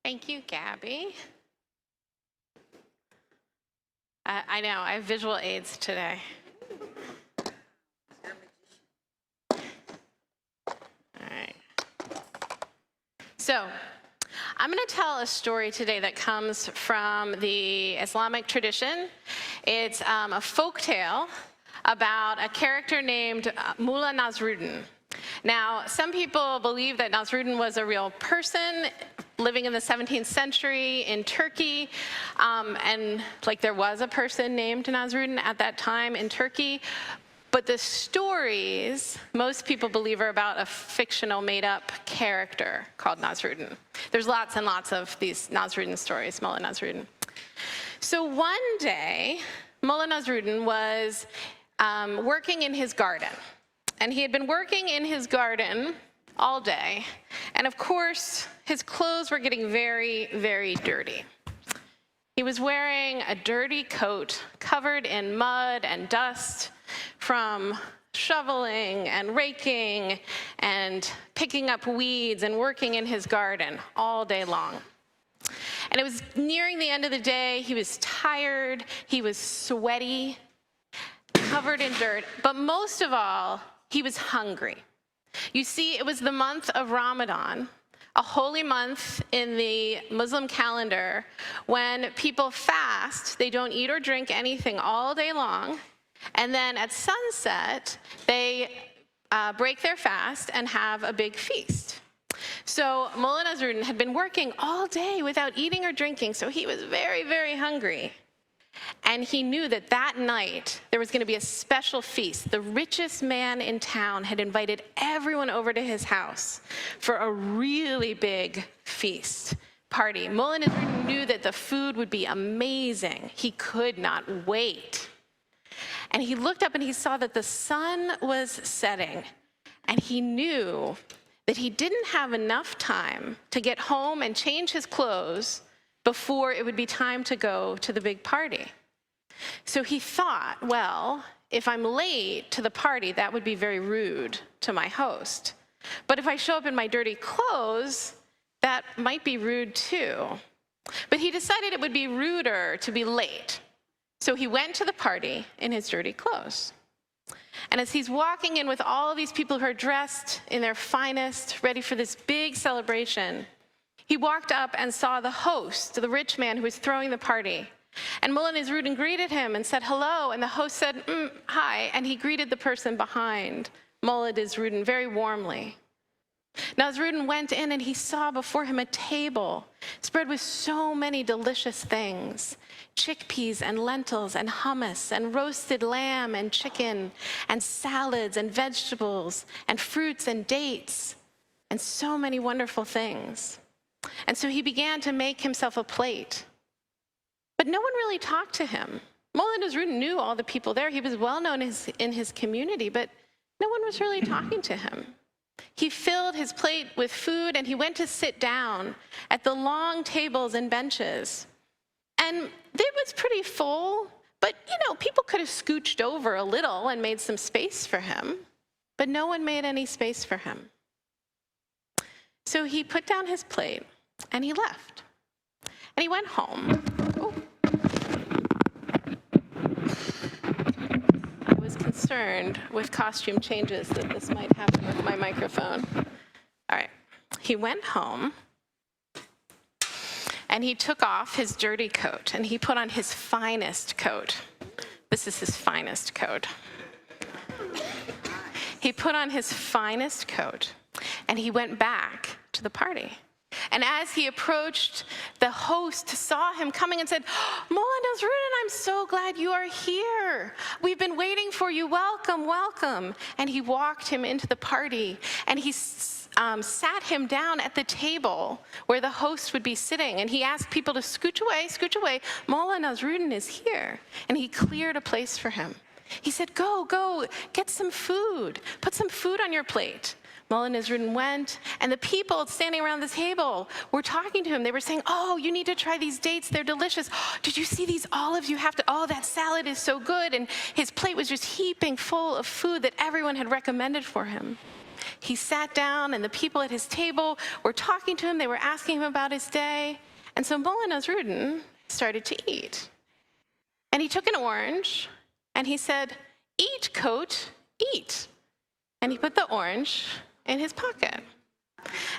Thank you, Gabby. I know, I have visual aids today. All right. So, I'm going to tell a story today that comes from the Islamic tradition. It's a folk tale about a character named Mullah Nasruddin. Now, some people believe that Nasruddin was a real person living in the 17th century in Turkey, and like there was a person named Nasruddin at that time in Turkey. But the stories, most people believe, are about a fictional made-up character called Nasruddin. There's lots and lots of these Nasruddin stories, Mullah Nasruddin. So one day, Mullah Nasruddin was working in his garden. And he had been working in his garden all day. And of course, his clothes were getting very, very dirty. He was wearing a dirty coat covered in mud and dust from shoveling and raking and picking up weeds and working in his garden all day long. And it was nearing the end of the day. He was tired. He was sweaty, covered in dirt. But most of all, he was hungry. You see, it was the month of Ramadan, a holy month in the Muslim calendar when people fast. They don't eat or drink anything all day long. And then at sunset, they break their fast and have a big feast. So Mullah Nasruddin had been working all day without eating or drinking, so he was very, very hungry. And he knew that that night there was going to be a special feast. The richest man in town had invited everyone over to his house for a really big feast party. Mullah Nasruddin knew that the food would be amazing. He could not wait. And he looked up and he saw that the sun was setting. And he knew that he didn't have enough time to get home and change his clothes before it would be time to go to the big party. So he thought, well, if I'm late to the party, that would be very rude to my host. But if I show up in my dirty clothes, that might be rude too. But he decided it would be ruder to be late. So he went to the party in his dirty clothes. And as he's walking in with all of these people who are dressed in their finest, ready for this big celebration, he walked up and saw the host, the rich man who was throwing the party. And Mullah Nasruddin greeted him and said hello, and the host said, hi, and he greeted the person behind Mullah Nasruddin very warmly. Nasruddin went in and he saw before him a table spread with so many delicious things: chickpeas and lentils and hummus and roasted lamb and chicken and salads and vegetables and fruits and dates and so many wonderful things. And so he began to make himself a plate. But no one really talked to him. Mullah Nasruddin knew all the people there. He was well known in his community, but no one was really talking to him. He filled his plate with food and he went to sit down at the long tables and benches. And it was pretty full, but people could have scooched over a little and made some space for him. But no one made any space for him. So he put down his plate and he left. And he went home. Oh. I was concerned with costume changes that this might happen with my microphone. All right. He went home and he took off his dirty coat and he put on his finest coat. This is his finest coat. He put on his finest coat and he went back to the party. And as he approached, the host saw him coming and said, Mullah Nasruddin, I'm so glad you are here. We've been waiting for you. Welcome, welcome. And he walked him into the party, and he sat him down at the table where the host would be sitting. And he asked people to scooch away. Mullah Nasruddin is here. And he cleared a place for him. He said, go, get some food. Put some food on your plate. Mullah Nasruddin went, and the people standing around the table were talking to him. They were saying, oh, you need to try these dates. They're delicious. Did you see these olives? Oh, that salad is so good. And his plate was just heaping full of food that everyone had recommended for him. he sat down, and the people at his table were talking to him. They were asking him about his day. And so Mullah Nasruddin started to eat. And he took an orange, and he said, "Eat, coat, eat." And he put the orange in his pocket.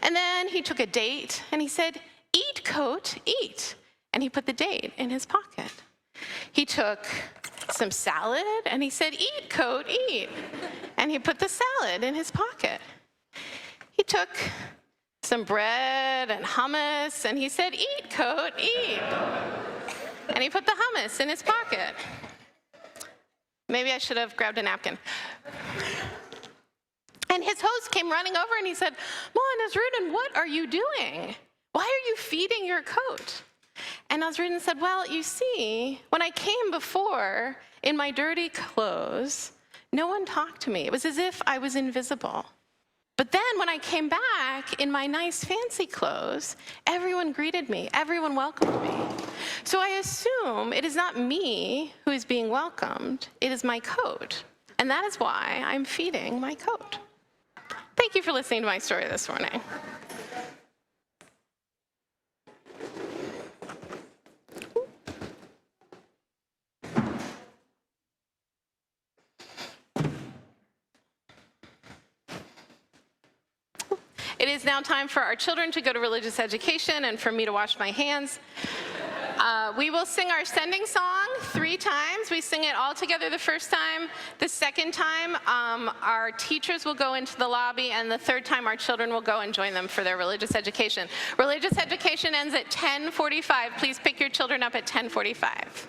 And then he took a date, and he said, "Eat, coat, eat." And he put the date in his pocket. He took some salad, and he said, "Eat, coat, eat." And he put the salad in his pocket. He took some bread and hummus, and he said, "Eat, coat, eat." And he put the hummus in his pocket. Maybe I should have grabbed a napkin. And his host came running over, and he said, "Mullah Nasruddin, what are you doing? Why are you feeding your coat?" And Nasruddin said, "Well, you see, when I came before in my dirty clothes, no one talked to me. It was as if I was invisible. But then when I came back in my nice fancy clothes, everyone greeted me, everyone welcomed me. So I assume it is not me who is being welcomed, it is my coat. And that is why I'm feeding my coat." Thank you for listening to my story this morning. It is now time for our children to go to religious education and for me to wash my hands. We will sing our sending song 3 times. We sing it all together the first time. The second time, our teachers will go into the lobby, and the third time, our children will go and join them for their religious education. Religious education ends at 10:45. Please pick your children up at 10:45.